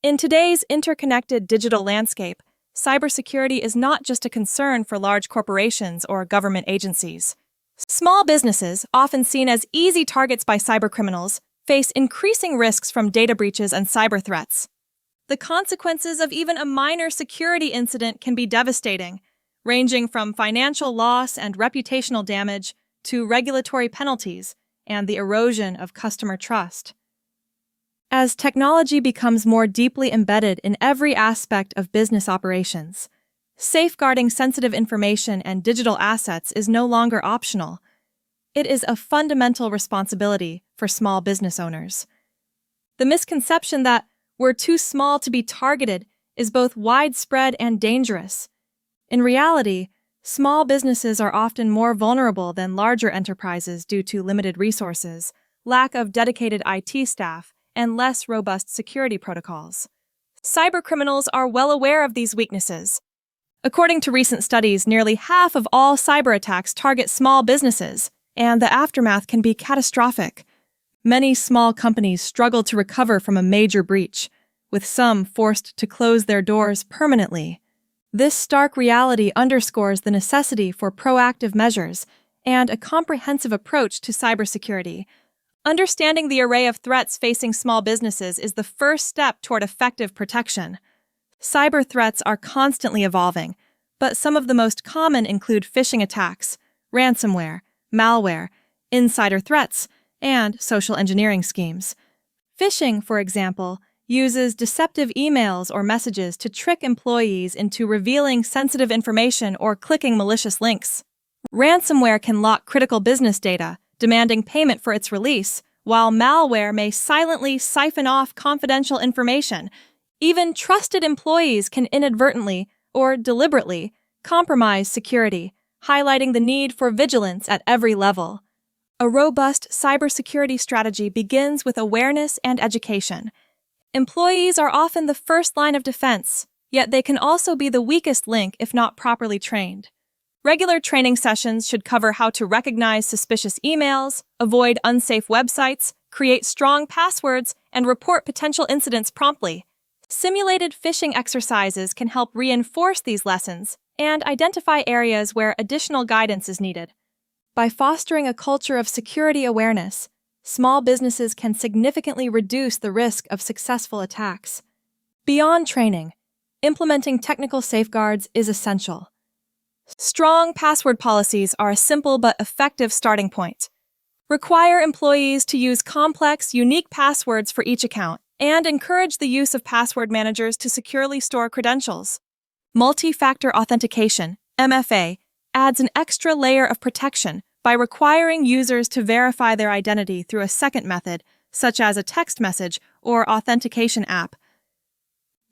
In today's interconnected digital landscape, cybersecurity is not just a concern for large corporations or government agencies. Small businesses, often seen as easy targets by cybercriminals, face increasing risks from data breaches and cyber threats. The consequences of even a minor security incident can be devastating, ranging from financial loss and reputational damage to regulatory penalties and the erosion of customer trust. As technology becomes more deeply embedded in every aspect of business operations, safeguarding sensitive information and digital assets is no longer optional. It is a fundamental responsibility for small business owners. The misconception that we're too small to be targeted is both widespread and dangerous. In reality, small businesses are often more vulnerable than larger enterprises due to limited resources, lack of dedicated IT staff, and less robust security protocols. Cybercriminals are well aware of these weaknesses. According to recent studies, nearly half of all cyber attacks target small businesses, and the aftermath can be catastrophic. Many small companies struggle to recover from a major breach, with some forced to close their doors permanently. This stark reality underscores the necessity for proactive measures and a comprehensive approach to cybersecurity. Understanding the array of threats facing small businesses is the first step toward effective protection. Cyber threats are constantly evolving, but some of the most common include phishing attacks, ransomware, malware, insider threats, and social engineering schemes. Phishing, for example, uses deceptive emails or messages to trick employees into revealing sensitive information or clicking malicious links. Ransomware can lock critical business data, demanding payment for its release, while malware may silently siphon off confidential information. Even trusted employees can inadvertently or deliberately compromise security, highlighting the need for vigilance at every level. A robust cybersecurity strategy begins with awareness and education. Employees are often the first line of defense, yet they can also be the weakest link if not properly trained. Regular training sessions should cover how to recognize suspicious emails, avoid unsafe websites, create strong passwords, and report potential incidents promptly. Simulated phishing exercises can help reinforce these lessons and identify areas where additional guidance is needed. By fostering a culture of security awareness, small businesses can significantly reduce the risk of successful attacks. Beyond training, implementing technical safeguards is essential. Strong password policies are a simple but effective starting point. Require employees to use complex, unique passwords for each account, and encourage the use of password managers to securely store credentials. Multi-factor authentication, MFA, adds an extra layer of protection by requiring users to verify their identity through a second method, such as a text message or authentication app.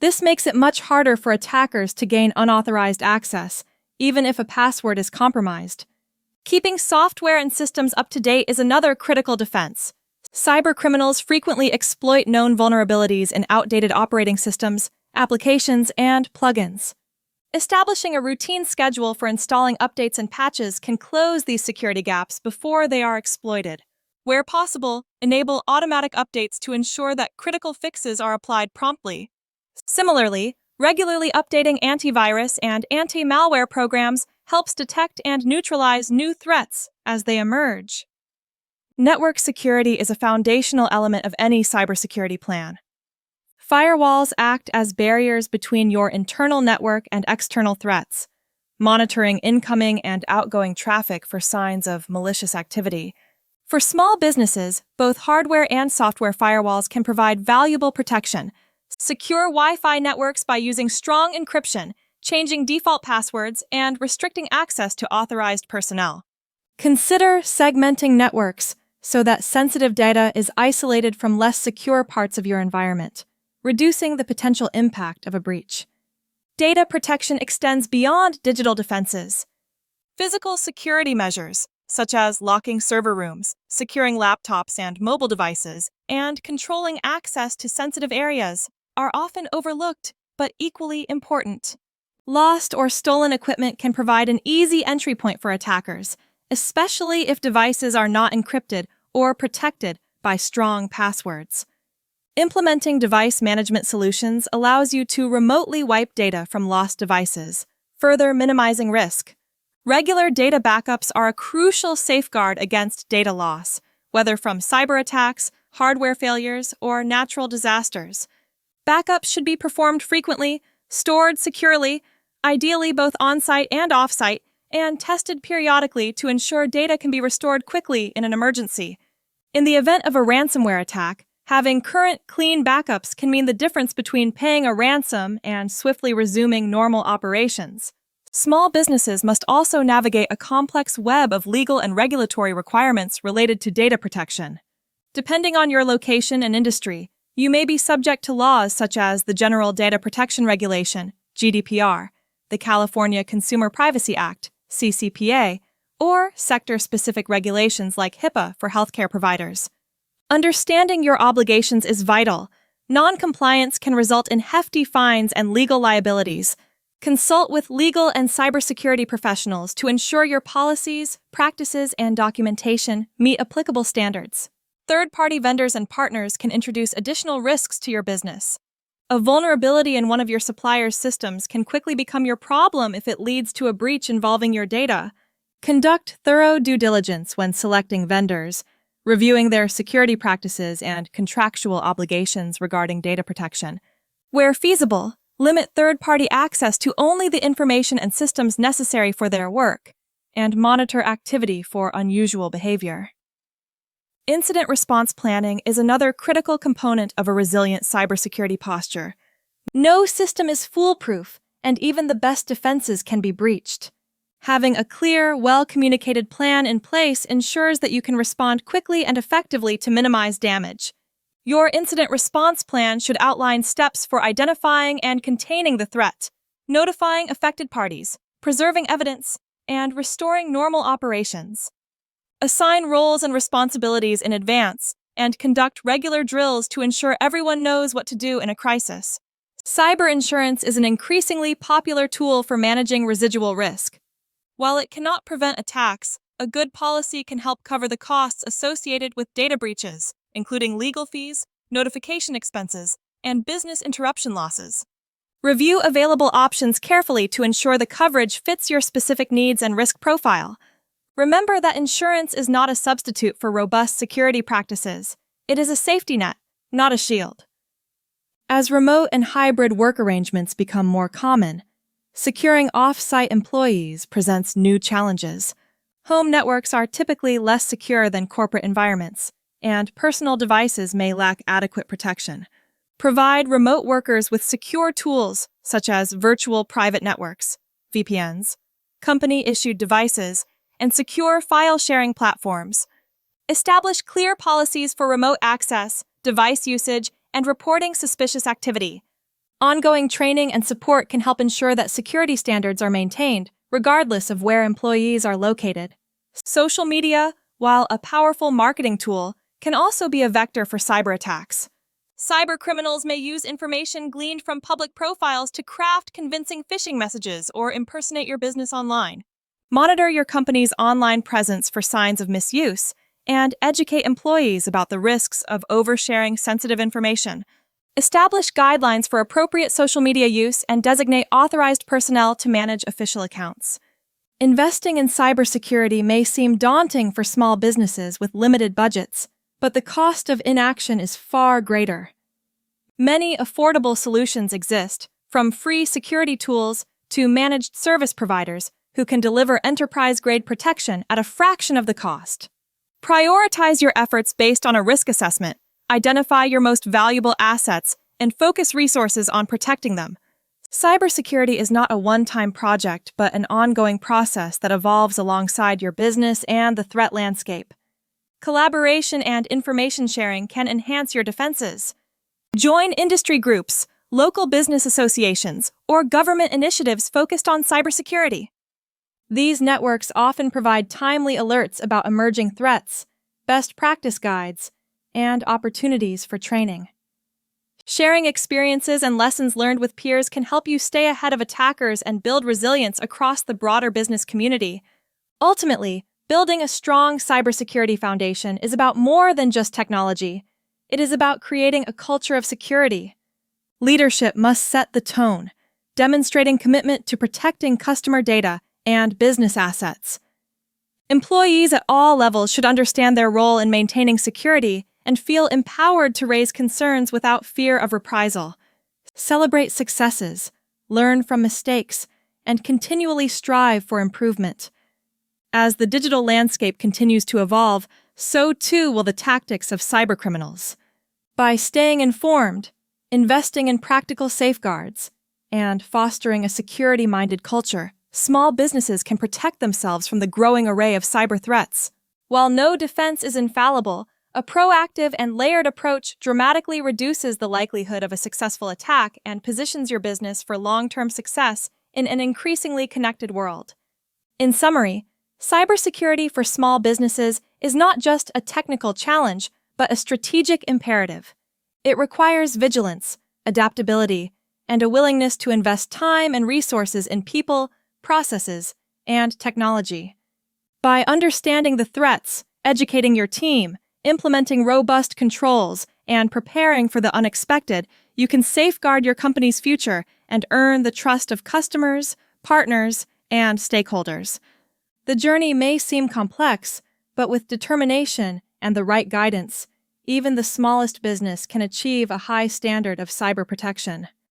This makes it much harder for attackers to gain unauthorized access, even if a password is compromised. Keeping software and systems up to date is another critical defense. Cybercriminals frequently exploit known vulnerabilities in outdated operating systems, applications, and plugins. Establishing a routine schedule for installing updates and patches can close these security gaps before they are exploited. Where possible, enable automatic updates to ensure that critical fixes are applied promptly. Similarly, regularly updating antivirus and anti-malware programs helps detect and neutralize new threats as they emerge. Network security is a foundational element of any cybersecurity plan. Firewalls act as barriers between your internal network and external threats, monitoring incoming and outgoing traffic for signs of malicious activity. For small businesses, both hardware and software firewalls can provide valuable protection. Secure Wi-Fi networks by using strong encryption, changing default passwords, and restricting access to authorized personnel. Consider segmenting networks so that sensitive data is isolated from less secure parts of your environment, reducing the potential impact of a breach. Data protection extends beyond digital defenses. Physical security measures, such as locking server rooms, securing laptops and mobile devices, and controlling access to sensitive areas, are often overlooked but equally important. Lost or stolen equipment can provide an easy entry point for attackers, especially if devices are not encrypted or protected by strong passwords. Implementing device management solutions allows you to remotely wipe data from lost devices, further minimizing risk. Regular data backups are a crucial safeguard against data loss, whether from cyber attacks, hardware failures, or natural disasters. Backups should be performed frequently, stored securely, ideally both on-site and off-site, and tested periodically to ensure data can be restored quickly in an emergency. In the event of a ransomware attack, having current, clean backups can mean the difference between paying a ransom and swiftly resuming normal operations. Small businesses must also navigate a complex web of legal and regulatory requirements related to data protection. Depending on your location and industry, you may be subject to laws such as the General Data Protection Regulation, GDPR, the California Consumer Privacy Act, CCPA, or sector-specific regulations like HIPAA for healthcare providers. Understanding your obligations is vital. Non-compliance can result in hefty fines and legal liabilities. Consult with legal and cybersecurity professionals to ensure your policies, practices, and documentation meet applicable standards. Third-party vendors and partners can introduce additional risks to your business. A vulnerability in one of your supplier's systems can quickly become your problem if it leads to a breach involving your data. Conduct thorough due diligence when selecting vendors, reviewing their security practices and contractual obligations regarding data protection. Where feasible, limit third-party access to only the information and systems necessary for their work, and monitor activity for unusual behavior. Incident response planning is another critical component of a resilient cybersecurity posture. No system is foolproof, and even the best defenses can be breached. Having a clear, well-communicated plan in place ensures that you can respond quickly and effectively to minimize damage. Your incident response plan should outline steps for identifying and containing the threat, notifying affected parties, preserving evidence, and restoring normal operations. Assign roles and responsibilities in advance, and conduct regular drills to ensure everyone knows what to do in a crisis. Cyber insurance is an increasingly popular tool for managing residual risk. While it cannot prevent attacks, a good policy can help cover the costs associated with data breaches, including legal fees, notification expenses, and business interruption losses. Review available options carefully to ensure the coverage fits your specific needs and risk profile. Remember that insurance is not a substitute for robust security practices. It is a safety net, not a shield. As remote and hybrid work arrangements become more common, securing off-site employees presents new challenges. Home networks are typically less secure than corporate environments, and personal devices may lack adequate protection. Provide remote workers with secure tools such as virtual private networks, VPNs, company-issued devices, and secure file-sharing platforms. Establish clear policies for remote access, device usage, and reporting suspicious activity. Ongoing training and support can help ensure that security standards are maintained, regardless of where employees are located. Social media, while a powerful marketing tool, can also be a vector for cyber attacks. Cyber criminals may use information gleaned from public profiles to craft convincing phishing messages or impersonate your business online. Monitor your company's online presence for signs of misuse, and educate employees about the risks of oversharing sensitive information. Establish guidelines for appropriate social media use and designate authorized personnel to manage official accounts. Investing in cybersecurity may seem daunting for small businesses with limited budgets, but the cost of inaction is far greater. Many affordable solutions exist, from free security tools to managed service providers who can deliver enterprise-grade protection at a fraction of the cost. Prioritize your efforts based on a risk assessment, identify your most valuable assets, and focus resources on protecting them. Cybersecurity is not a one-time project, but an ongoing process that evolves alongside your business and the threat landscape. Collaboration and information sharing can enhance your defenses. Join industry groups, local business associations, or government initiatives focused on cybersecurity. These networks often provide timely alerts about emerging threats, best practice guides, and opportunities for training. Sharing experiences and lessons learned with peers can help you stay ahead of attackers and build resilience across the broader business community. Ultimately, building a strong cybersecurity foundation is about more than just technology. It is about creating a culture of security. Leadership must set the tone, demonstrating commitment to protecting customer data and business assets. Employees at all levels should understand their role in maintaining security and feel empowered to raise concerns without fear of reprisal. Celebrate successes, learn from mistakes, and continually strive for improvement. As the digital landscape continues to evolve, so too will the tactics of cybercriminals. By staying informed, investing in practical safeguards, and fostering a security-minded culture, small businesses can protect themselves from the growing array of cyber threats. While no defense is infallible, a proactive and layered approach dramatically reduces the likelihood of a successful attack and positions your business for long-term success in an increasingly connected world. In summary, cybersecurity for small businesses is not just a technical challenge, but a strategic imperative. It requires vigilance, adaptability, and a willingness to invest time and resources in people, processes, and technology. By understanding the threats, educating your team, implementing robust controls, and preparing for the unexpected, you can safeguard your company's future and earn the trust of customers, partners, and stakeholders. The journey may seem complex, but with determination and the right guidance, even the smallest business can achieve a high standard of cyber protection.